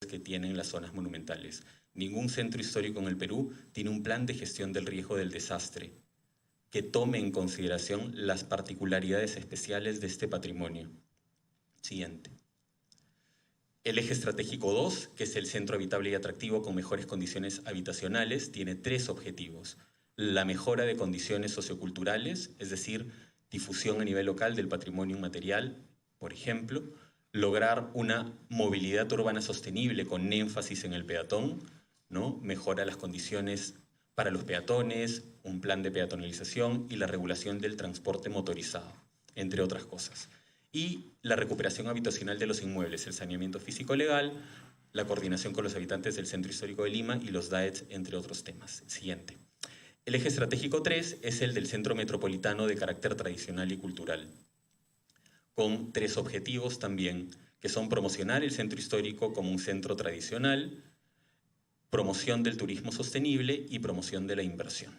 que tienen las zonas monumentales. Ningún centro histórico en el Perú tiene un plan de gestión del riesgo del desastre que tome en consideración las particularidades especiales de este patrimonio. Siguiente. El eje estratégico 2, que es el centro habitable y atractivo con mejores condiciones habitacionales, tiene 3 objetivos. La mejora de condiciones socioculturales, es decir, difusión a nivel local del patrimonio inmaterial, por ejemplo, lograr una movilidad urbana sostenible con énfasis en el peatón, ¿no? Mejora las condiciones para los peatones, un plan de peatonalización y la regulación del transporte motorizado, entre otras cosas. Y la recuperación habitacional de los inmuebles, el saneamiento físico-legal, la coordinación con los habitantes del Centro Histórico de Lima y los DAETs, entre otros temas. Siguiente. El eje estratégico 3 es el del Centro Metropolitano de carácter tradicional y cultural, con 3 objetivos también, que son promocionar el centro histórico como un centro tradicional, promoción del turismo sostenible y promoción de la inversión.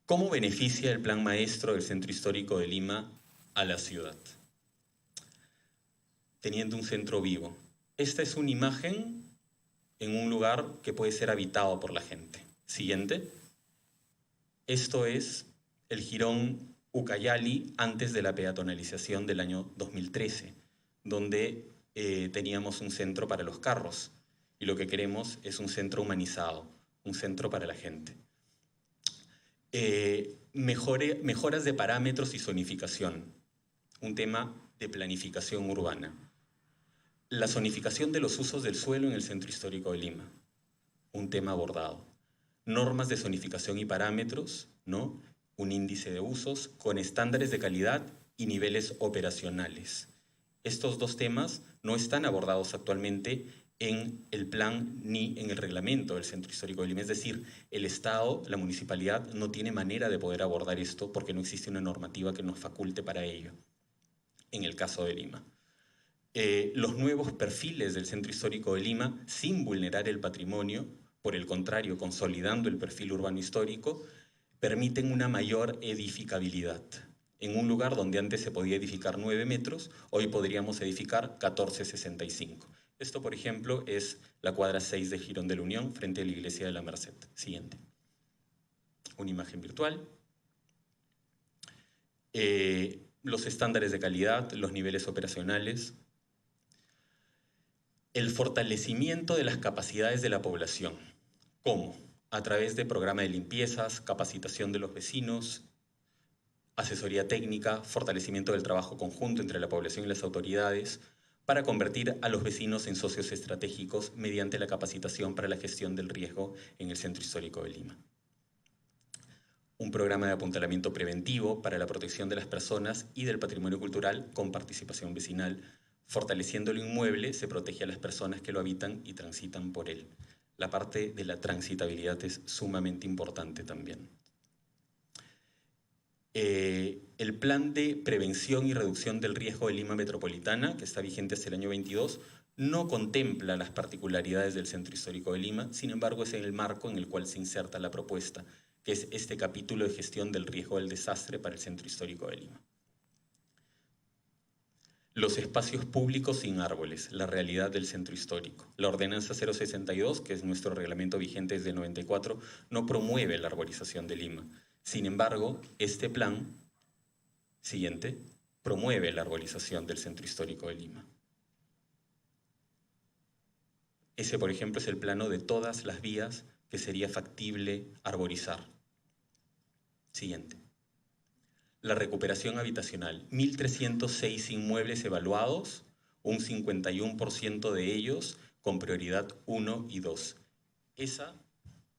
¿Cómo beneficia el Plan Maestro del Centro Histórico de Lima a la ciudad? Teniendo un centro vivo. Esta es una imagen en un lugar que puede ser habitado por la gente. Siguiente. Esto es el jirón Ucayali antes de la peatonalización del año 2013, donde teníamos un centro para los carros. Y lo que queremos es un centro humanizado, un centro para la gente. Mejoras de parámetros y zonificación, un tema de planificación urbana. La zonificación de los usos del suelo en el Centro Histórico de Lima, un tema abordado. Normas de zonificación y parámetros, ¿no? Un índice de usos con estándares de calidad y niveles operacionales. Estos 2 temas no están abordados actualmente en el plan ni en el reglamento del Centro Histórico de Lima. Es decir, el Estado, la municipalidad, no tiene manera de poder abordar esto porque no existe una normativa que nos faculte para ello, en el caso de Lima. Los nuevos perfiles del Centro Histórico de Lima, sin vulnerar el patrimonio, por el contrario, consolidando el perfil urbano histórico, permiten una mayor edificabilidad. En un lugar donde antes se podía edificar 9 metros, hoy podríamos edificar 14,65. Esto, por ejemplo, es la cuadra 6 de Jirón de la Unión, frente a la Iglesia de la Merced. Siguiente. Una imagen virtual. Los estándares de calidad, los niveles operacionales. El fortalecimiento de las capacidades de la población. ¿Cómo? A través de programas de limpiezas, capacitación de los vecinos, asesoría técnica, fortalecimiento del trabajo conjunto entre la población y las autoridades, para convertir a los vecinos en socios estratégicos mediante la capacitación para la gestión del riesgo en el Centro Histórico de Lima. Un programa de apuntalamiento preventivo para la protección de las personas y del patrimonio cultural con participación vecinal. Fortaleciendo el inmueble, se protege a las personas que lo habitan y transitan por él. La parte de la transitabilidad es sumamente importante también. El plan de prevención y reducción del riesgo de Lima Metropolitana, que está vigente hasta el año 22, no contempla las particularidades del Centro Histórico de Lima, sin embargo es en el marco en el cual se inserta la propuesta, que es este capítulo de gestión del riesgo del desastre para el Centro Histórico de Lima. Los espacios públicos sin árboles, la realidad del centro histórico. La ordenanza 062, que es nuestro reglamento vigente desde el 94, no promueve la arborización de Lima. Sin embargo, este plan, siguiente, promueve la arborización del centro histórico de Lima. Ese, por ejemplo, es el plano de todas las vías que sería factible arborizar. Siguiente. La recuperación habitacional. 1.306 inmuebles evaluados, un 51% de ellos con prioridad 1 y 2. Esa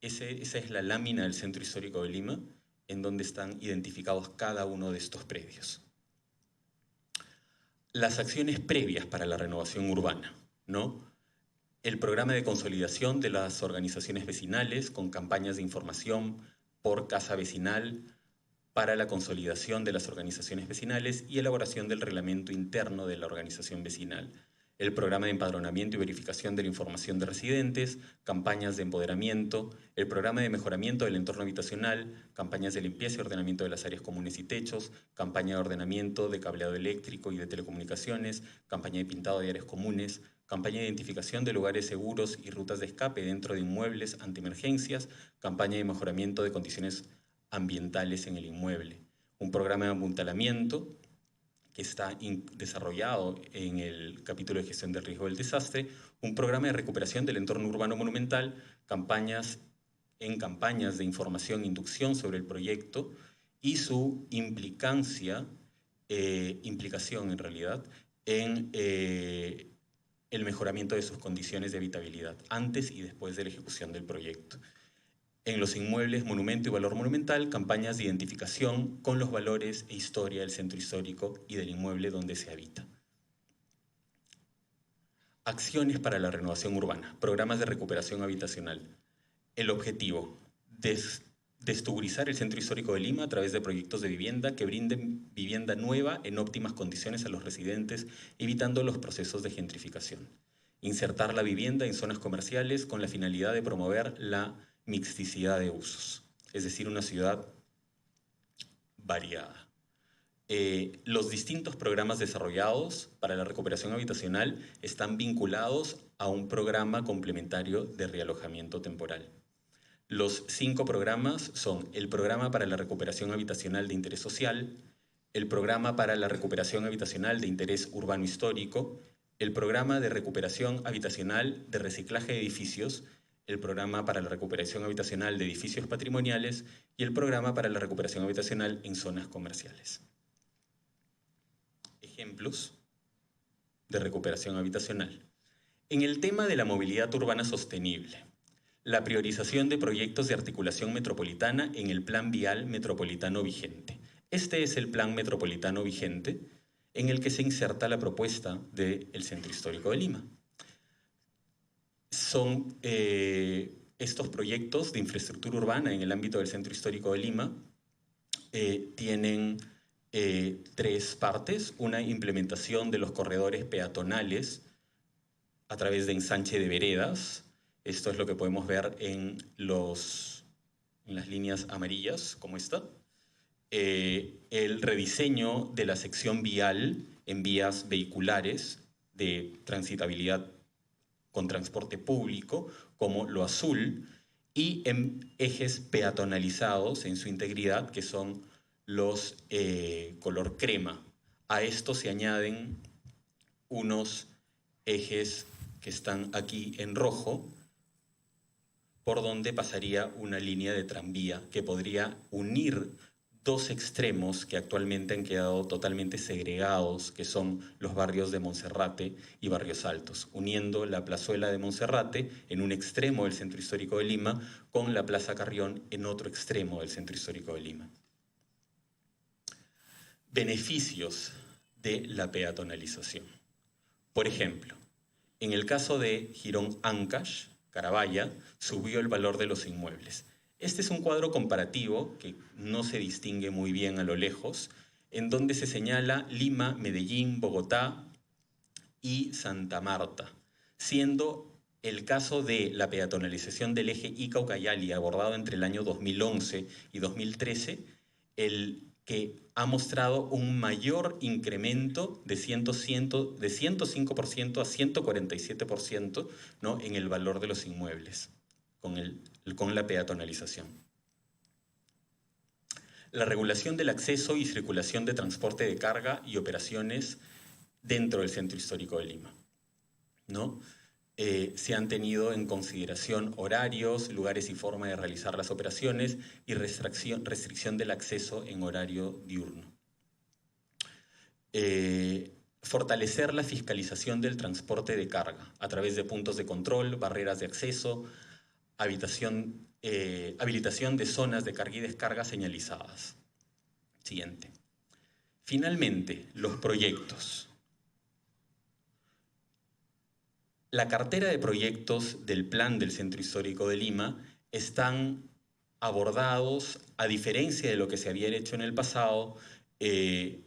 es la lámina del Centro Histórico de Lima, en donde están identificados cada uno de estos predios. Las acciones previas para la renovación urbana, ¿no? El programa de consolidación de las organizaciones vecinales con campañas de información por casa vecinal para la consolidación de las organizaciones vecinales y elaboración del reglamento interno de la organización vecinal. El programa de empadronamiento y verificación de la información de residentes, campañas de empoderamiento, el programa de mejoramiento del entorno habitacional, campañas de limpieza y ordenamiento de las áreas comunes y techos, campaña de ordenamiento de cableado eléctrico y de telecomunicaciones, campaña de pintado de áreas comunes, campaña de identificación de lugares seguros y rutas de escape dentro de inmuebles ante emergencias, campaña de mejoramiento de condiciones ambientales en el inmueble, un programa de apuntalamiento que está desarrollado en el capítulo de gestión del riesgo del desastre, un programa de recuperación del entorno urbano monumental, campañas de información e inducción sobre el proyecto y su implicación en realidad en el mejoramiento de sus condiciones de habitabilidad antes y después de la ejecución del proyecto. En los inmuebles monumento y valor monumental, campañas de identificación con los valores e historia del centro histórico y del inmueble donde se habita. Acciones para la renovación urbana, programas de recuperación habitacional. El objetivo, destugurizar el centro histórico de Lima a través de proyectos de vivienda que brinden vivienda nueva en óptimas condiciones a los residentes, evitando los procesos de gentrificación. Insertar la vivienda en zonas comerciales con la finalidad de promover la mixticidad de usos, es decir, una ciudad variada. Los distintos programas desarrollados para la recuperación habitacional están vinculados a un programa complementario de realojamiento temporal. Los 5 programas son el Programa para la Recuperación Habitacional de Interés Social, el Programa para la Recuperación Habitacional de Interés Urbano Histórico, el Programa de Recuperación Habitacional de Reciclaje de Edificios, el Programa para la Recuperación Habitacional de Edificios Patrimoniales y el Programa para la Recuperación Habitacional en Zonas Comerciales. Ejemplos de recuperación habitacional. En el tema de la movilidad urbana sostenible, la priorización de proyectos de articulación metropolitana en el Plan Vial Metropolitano vigente. Este es el Plan Metropolitano vigente en el que se inserta la propuesta del Centro Histórico de Lima. Son estos proyectos de infraestructura urbana en el ámbito del Centro Histórico de Lima tienen 3 partes. Una, implementación de los corredores peatonales a través de ensanche de veredas. Esto es lo que podemos ver en las líneas amarillas, como esta. El rediseño de la sección vial en vías vehiculares de transitabilidad con transporte público, como lo azul, y en ejes peatonalizados en su integridad, que son los color crema. A esto se añaden unos ejes que están aquí en rojo, por donde pasaría una línea de tranvía que podría unir 2 extremos que actualmente han quedado totalmente segregados, que son los barrios de Monserrate y Barrios Altos, uniendo la plazuela de Monserrate en un extremo del Centro Histórico de Lima con la Plaza Carrión en otro extremo del Centro Histórico de Lima. Beneficios de la peatonalización. Por ejemplo, en el caso de Jirón Ancash, Carabaya, subió el valor de los inmuebles. Este es un cuadro comparativo que no se distingue muy bien a lo lejos, en donde se señala Lima, Medellín, Bogotá y Santa Marta, siendo el caso de la peatonalización del eje Ica-Ucayali abordado entre el año 2011 y 2013, el que ha mostrado un mayor incremento de 105% a 147%, ¿no?, en el valor de los inmuebles con la peatonalización. La regulación del acceso y circulación de transporte de carga y operaciones dentro del Centro Histórico de Lima, ¿no? Se han tenido en consideración horarios, lugares y forma de realizar las operaciones y restricción del acceso en horario diurno. Fortalecer la fiscalización del transporte de carga a través de puntos de control, barreras de acceso, habilitación de zonas de carga y descarga señalizadas. Siguiente. Finalmente, los proyectos. La cartera de proyectos del Plan del Centro Histórico de Lima están abordados, a diferencia de lo que se había hecho en el pasado,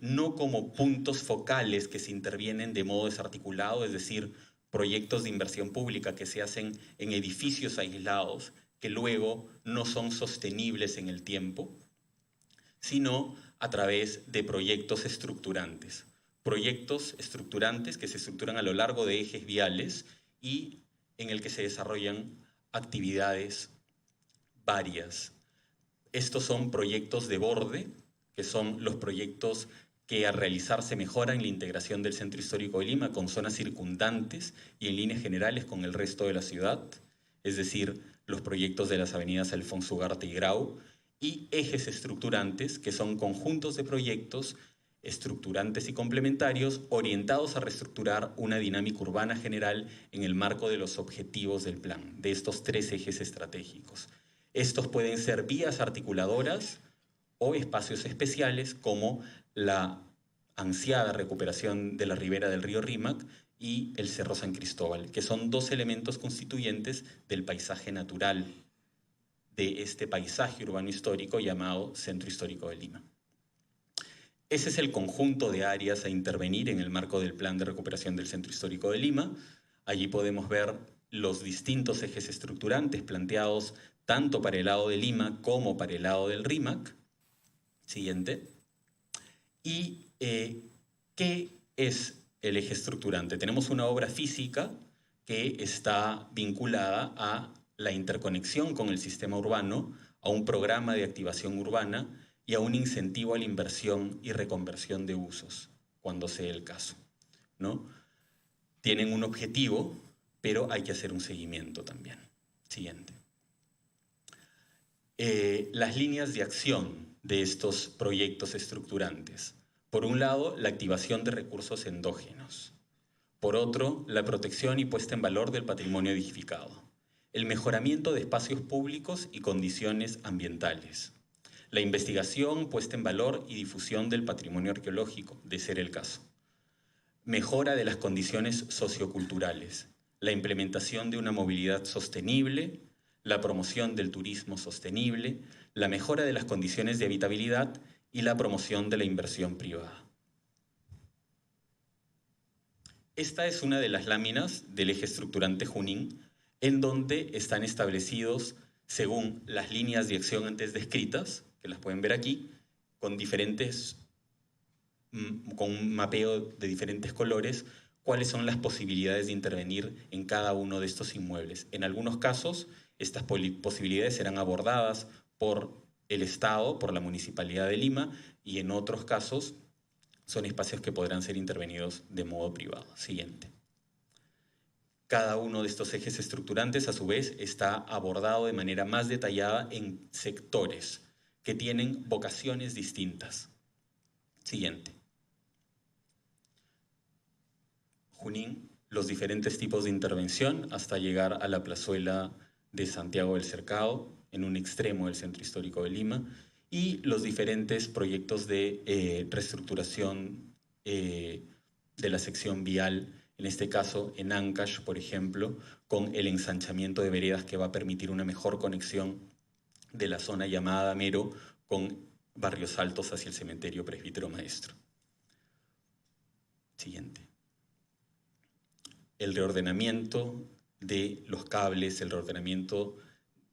no como puntos focales que se intervienen de modo desarticulado, es decir, proyectos de inversión pública que se hacen en edificios aislados, que luego no son sostenibles en el tiempo, sino a través de proyectos estructurantes, proyectos estructurantes que se estructuran a lo largo de ejes viales y en el que se desarrollan actividades varias. Estos son proyectos de borde, que son los proyectos que al realizarse mejoran la integración del Centro Histórico de Lima con zonas circundantes y en líneas generales con el resto de la ciudad, es decir, los proyectos de las avenidas Alfonso Ugarte y Grau, y ejes estructurantes, que son conjuntos de proyectos estructurantes y complementarios orientados a reestructurar una dinámica urbana general en el marco de los objetivos del plan, de estos 3 ejes estratégicos. Estos pueden ser vías articuladoras o espacios especiales como la ansiada recuperación de la ribera del río Rímac y el Cerro San Cristóbal, que son 2 elementos constituyentes del paisaje natural, de este paisaje urbano histórico llamado Centro Histórico de Lima. Ese es el conjunto de áreas a intervenir en el marco del Plan de Recuperación del Centro Histórico de Lima. Allí podemos ver los distintos ejes estructurantes planteados tanto para el lado de Lima como para el lado del Rímac. Siguiente. ¿Y qué es el eje estructurante? Tenemos una obra física que está vinculada a la interconexión con el sistema urbano, a un programa de activación urbana y a un incentivo a la inversión y reconversión de usos, cuando sea el caso, ¿no? Tienen un objetivo, pero hay que hacer un seguimiento también. Siguiente. Las líneas de acción de estos proyectos estructurantes. Por un lado, la activación de recursos endógenos. Por otro, la protección y puesta en valor del patrimonio edificado. El mejoramiento de espacios públicos y condiciones ambientales. La investigación, puesta en valor y difusión del patrimonio arqueológico, de ser el caso. Mejora de las condiciones socioculturales. La implementación de una movilidad sostenible, la promoción del turismo sostenible, la mejora de las condiciones de habitabilidad y la promoción de la inversión privada. Esta es una de las láminas del eje estructurante Junín, en donde están establecidos, según las líneas de acción antes descritas, que las pueden ver aquí, con un mapeo de diferentes colores, cuáles son las posibilidades de intervenir en cada uno de estos inmuebles. En algunos casos, estas posibilidades serán abordadas por el Estado, por la Municipalidad de Lima, y en otros casos son espacios que podrán ser intervenidos de modo privado. Siguiente. Cada uno de estos ejes estructurantes, a su vez, está abordado de manera más detallada en sectores que tienen vocaciones distintas. Siguiente. Junín, los diferentes tipos de intervención hasta llegar a la plazuela de Santiago del Cercado, en un extremo del Centro Histórico de Lima, y los diferentes proyectos de reestructuración de la sección vial, en este caso en Ancash, por ejemplo, con el ensanchamiento de veredas que va a permitir una mejor conexión de la zona llamada Mero con Barrios Altos hacia el cementerio Presbítero Maestro. Siguiente. El reordenamiento de los cables, el reordenamiento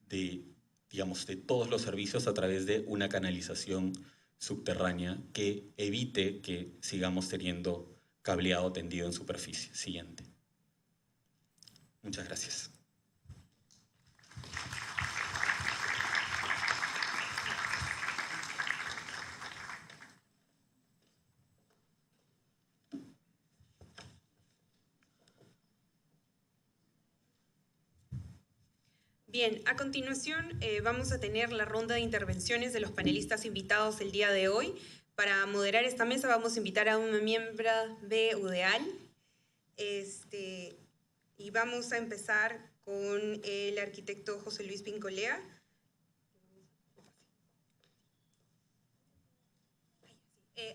de, digamos, de todos los servicios a través de una canalización subterránea que evite que sigamos teniendo cableado tendido en superficie. Siguiente. Muchas gracias. Bien, a continuación vamos a tener la ronda de intervenciones de los panelistas invitados el día de hoy. Para moderar esta mesa vamos a invitar a una miembro de UDEAL. Y vamos a empezar con el arquitecto José Luis Pincolea.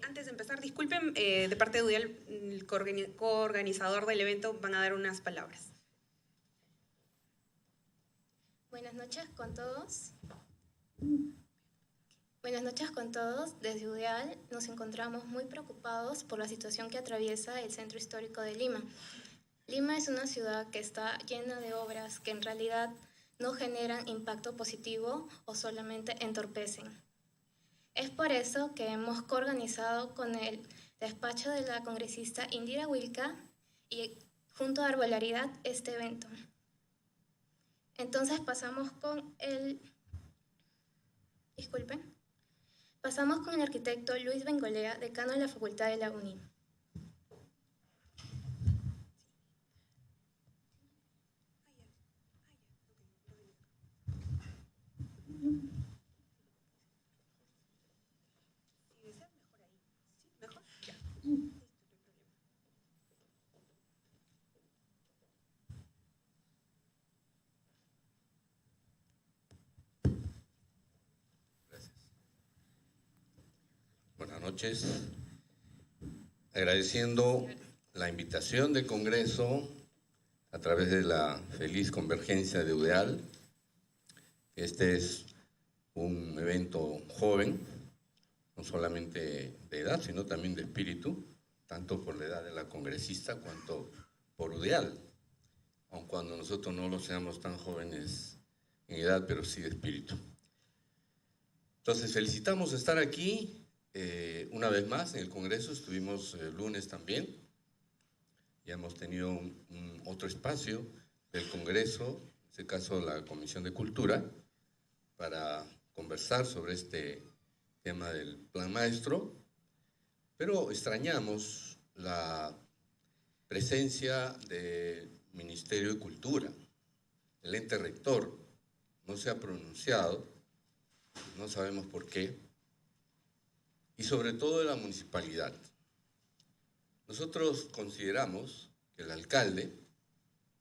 Antes de empezar, disculpen, de parte de UDEAL, el coorganizador del evento van a dar unas palabras. Buenas noches con todos. Buenas noches con todos. Desde UDEAL nos encontramos muy preocupados por la situación que atraviesa el Centro Histórico de Lima. Lima es una ciudad que está llena de obras que en realidad no generan impacto positivo o solamente entorpecen. Es por eso que hemos coorganizado con el despacho de la congresista Indira Wilka y junto a Arbolaridad este evento. Entonces pasamos con el arquitecto Luis Bengolea, decano de la Facultad de la UNI. Buenas noches. Agradeciendo la invitación del Congreso a través de la feliz convergencia de UDEAL. Este es un evento joven, no solamente de edad, sino también de espíritu, tanto por la edad de la congresista cuanto por UDEAL, aun cuando nosotros no lo seamos tan jóvenes en edad, pero sí de espíritu. Entonces, felicitamos estar aquí una vez más en el Congreso. Estuvimos el lunes también. Ya hemos tenido otro espacio del Congreso, en este caso la Comisión de Cultura, para conversar sobre este tema del Plan Maestro, pero extrañamos la presencia del Ministerio de Cultura. El ente rector no se ha pronunciado, no sabemos por qué, y sobre todo de la municipalidad. Nosotros consideramos que el alcalde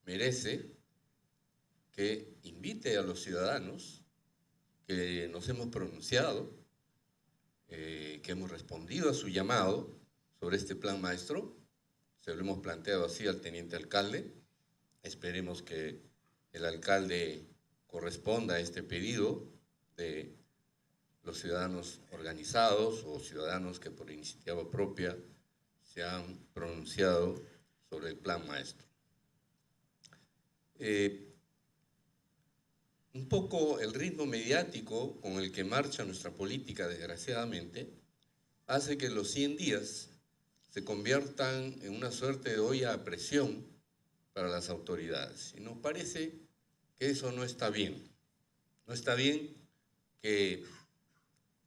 merece que invite a los ciudadanos que nos hemos pronunciado, que hemos respondido a su llamado sobre este plan maestro. Se lo hemos planteado así al teniente alcalde. Esperemos que el alcalde corresponda a este pedido de los ciudadanos organizados o ciudadanos que por iniciativa propia se han pronunciado sobre el plan maestro. Un poco el ritmo mediático con el que marcha nuestra política, desgraciadamente, hace que los 100 días se conviertan en una suerte de olla a presión para las autoridades. Y nos parece que eso no está bien. No está bien que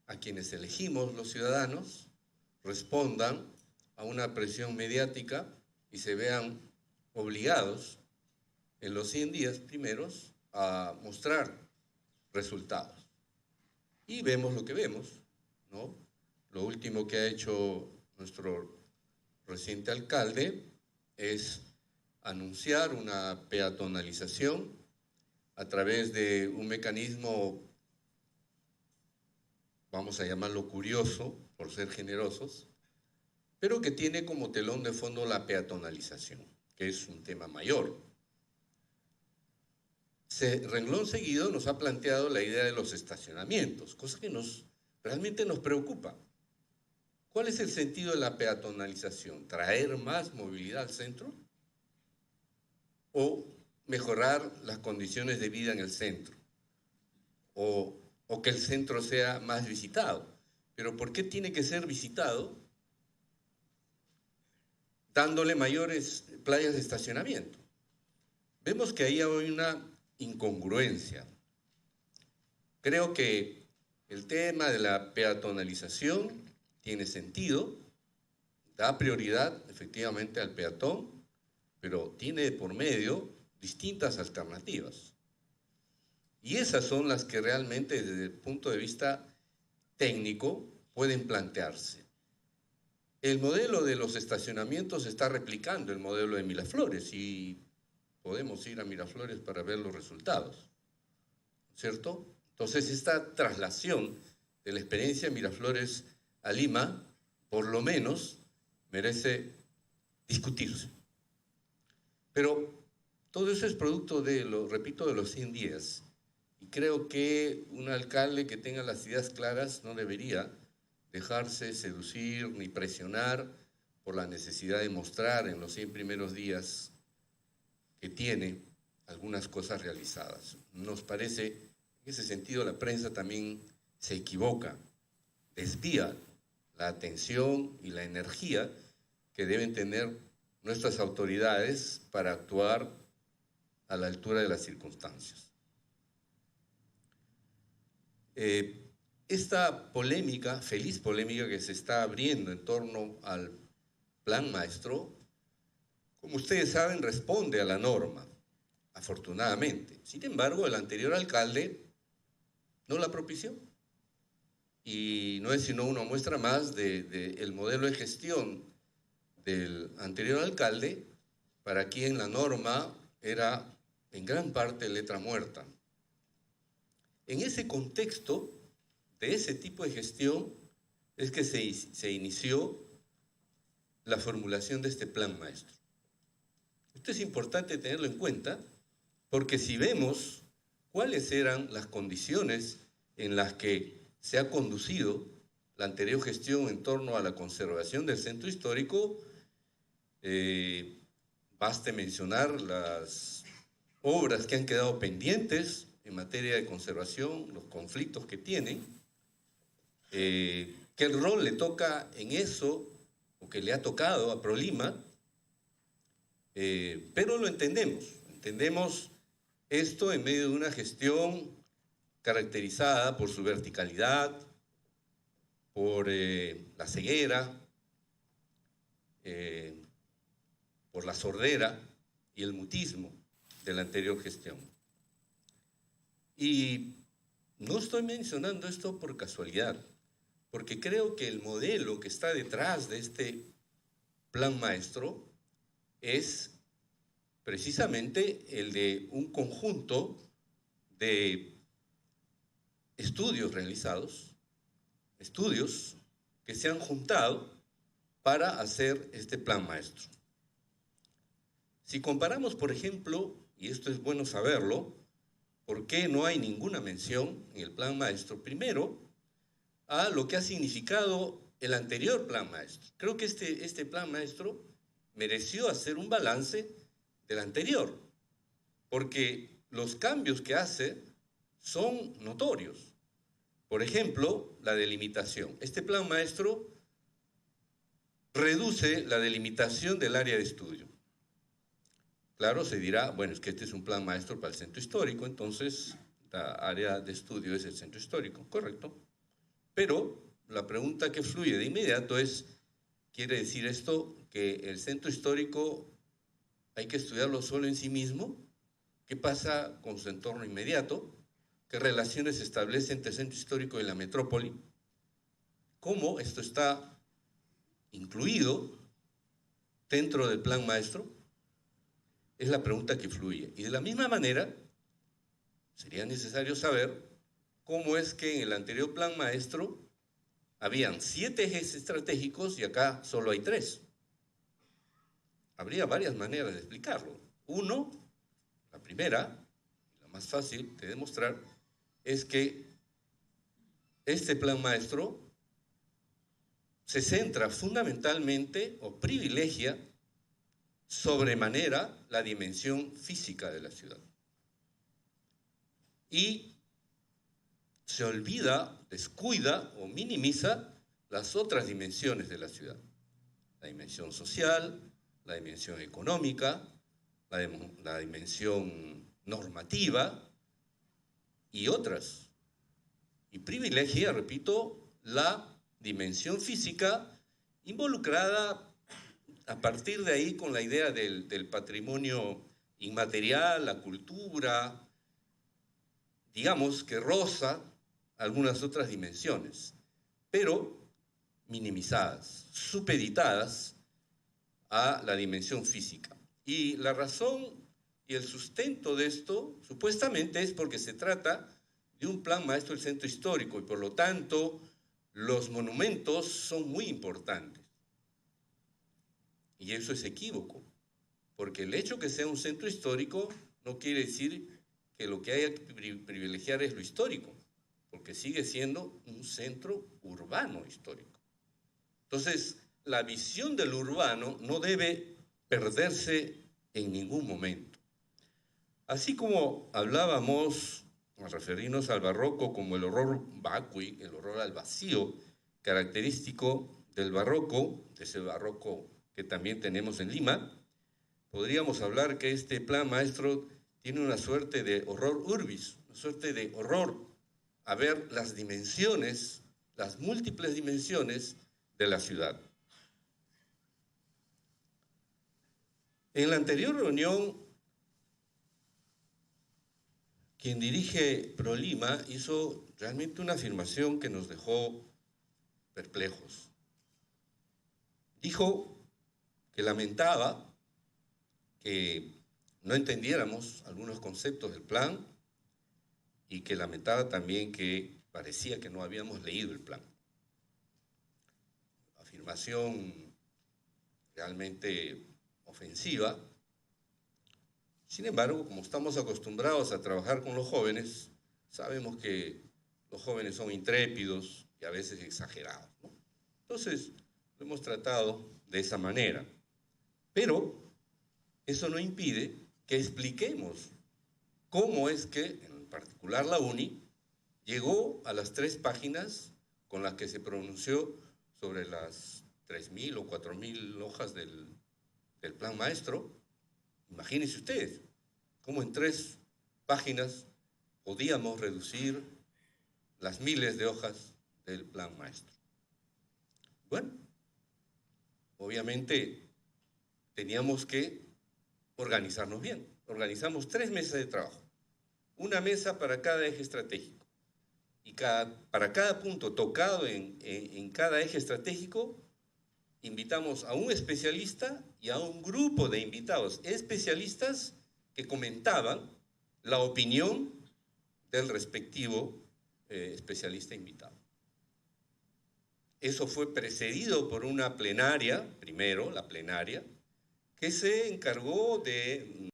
a quienes elegimos los ciudadanos respondan a una presión mediática y se vean obligados en los 100 días primeros a mostrar resultados. Y vemos lo que vemos, ¿no? Lo último que ha hecho nuestro reciente alcalde es anunciar una peatonalización a través de un mecanismo, vamos a llamarlo curioso, por ser generosos, pero que tiene como telón de fondo la peatonalización, que es un tema mayor. Renglón seguido nos ha planteado la idea de los estacionamientos, cosa que realmente nos preocupa. ¿Cuál es el sentido de la peatonalización? ¿Traer más movilidad al centro? ¿O mejorar las condiciones de vida en el centro? ¿O que el centro sea más visitado? ¿Pero por qué tiene que ser visitado dándole mayores playas de estacionamiento? Vemos que ahí hay una incongruencia. Creo que el tema de la peatonalización tiene sentido, da prioridad efectivamente al peatón, pero tiene por medio distintas alternativas. Y esas son las que realmente desde el punto de vista técnico pueden plantearse. El modelo de los estacionamientos está replicando el modelo de Miraflores y podemos ir a Miraflores para ver los resultados, ¿cierto? Entonces, esta traslación de la experiencia de Miraflores a Lima, por lo menos, merece discutirse. Pero todo eso es producto de, repito, de los 100 días. Y creo que un alcalde que tenga las ideas claras no debería dejarse seducir ni presionar por la necesidad de mostrar en los 100 primeros días que tiene algunas cosas realizadas. Nos parece, en ese sentido, la prensa también se equivoca, desvía la atención y la energía que deben tener nuestras autoridades para actuar a la altura de las circunstancias. Esta polémica, feliz polémica que se está abriendo en torno al Plan Maestro, como ustedes saben, responde a la norma, afortunadamente. Sin embargo, el anterior alcalde no la propició. Y no es sino una muestra más del modelo de gestión del anterior alcalde, para quien la norma era en gran parte letra muerta. En ese contexto de ese tipo de gestión es que se inició la formulación de este Plan Maestro. Esto es importante tenerlo en cuenta, porque si vemos cuáles eran las condiciones en las que se ha conducido la anterior gestión en torno a la conservación del centro histórico, baste mencionar las obras que han quedado pendientes en materia de conservación, los conflictos que tienen, qué rol le toca en eso, o que le ha tocado a ProLima, pero lo entendemos esto en medio de una gestión caracterizada por su verticalidad, por la ceguera, por la sordera y el mutismo de la anterior gestión. Y no estoy mencionando esto por casualidad, porque creo que el modelo que está detrás de este Plan Maestro es precisamente el de un conjunto de estudios realizados, estudios que se han juntado para hacer este Plan Maestro. Si comparamos, por ejemplo, y esto es bueno saberlo, ¿por qué no hay ninguna mención en el Plan Maestro? Primero, a lo que ha significado el anterior Plan Maestro. Creo que este Plan Maestro mereció hacer un balance del anterior, porque los cambios que hace son notorios. Por ejemplo, la delimitación. Este Plan Maestro reduce la delimitación del área de estudio. Claro, se dirá, bueno, es que este es un Plan Maestro para el centro histórico, entonces la área de estudio es el centro histórico, correcto. Pero la pregunta que fluye de inmediato es, ¿quiere decir esto que el centro histórico hay que estudiarlo solo en sí mismo? ¿Qué pasa con su entorno inmediato? ¿Qué relaciones se establecen entre el centro histórico y la metrópoli? ¿Cómo esto está incluido dentro del Plan Maestro? Es la pregunta que fluye. Y de la misma manera, sería necesario saber cómo es que en el anterior Plan Maestro habían 7 ejes estratégicos y acá solo hay 3. Habría varias maneras de explicarlo. Uno, la primera, la más fácil de demostrar, es que este Plan Maestro se centra fundamentalmente o privilegia sobremanera la dimensión física de la ciudad. Y se olvida, descuida o minimiza las otras dimensiones de la ciudad. La dimensión social, la dimensión económica, la dimensión normativa y otras. Y privilegia, repito, la dimensión física involucrada a partir de ahí con la idea del patrimonio inmaterial, la cultura, digamos que roza algunas otras dimensiones, pero minimizadas, supeditadas a la dimensión física. Y la razón y el sustento de esto, supuestamente, es porque se trata de un Plan Maestro del centro histórico y por lo tanto los monumentos son muy importantes. Y eso es equívoco, porque el hecho que sea un centro histórico no quiere decir que lo que haya que privilegiar es lo histórico, porque sigue siendo un centro urbano histórico. Entonces, la visión del urbano no debe perderse en ningún momento. Así como hablábamos, al referirnos al barroco como el horror vacui, el horror al vacío, característico del barroco, de ese barroco que también tenemos en Lima, podríamos hablar que este plan maestro tiene una suerte de horror urbis, una suerte de horror a ver las dimensiones, las múltiples dimensiones de la ciudad. En la anterior reunión, quien dirige ProLima hizo realmente una afirmación que nos dejó perplejos. Dijo que lamentaba que no entendiéramos algunos conceptos del plan y que lamentaba también que parecía que no habíamos leído el plan. Afirmación realmente ofensiva. Sin embargo, como estamos acostumbrados a trabajar con los jóvenes, sabemos que los jóvenes son intrépidos y a veces exagerados, ¿no? Entonces, lo hemos tratado de esa manera. Pero eso no impide que expliquemos cómo es que, en particular la UNI, llegó a las 3 páginas con las que se pronunció sobre las 3.000 o 4.000 hojas del plan maestro. Imagínense ustedes cómo en 3 páginas podíamos reducir las miles de hojas del plan maestro. Bueno, obviamente teníamos que organizarnos bien. Organizamos 3 mesas de trabajo, una mesa para cada eje estratégico. Y para cada punto tocado en cada eje estratégico, invitamos a un especialista y a un grupo de invitados especialistas que comentaban la opinión del respectivo especialista invitado. Eso fue precedido por una plenaria, primero la plenaria, que se encargó de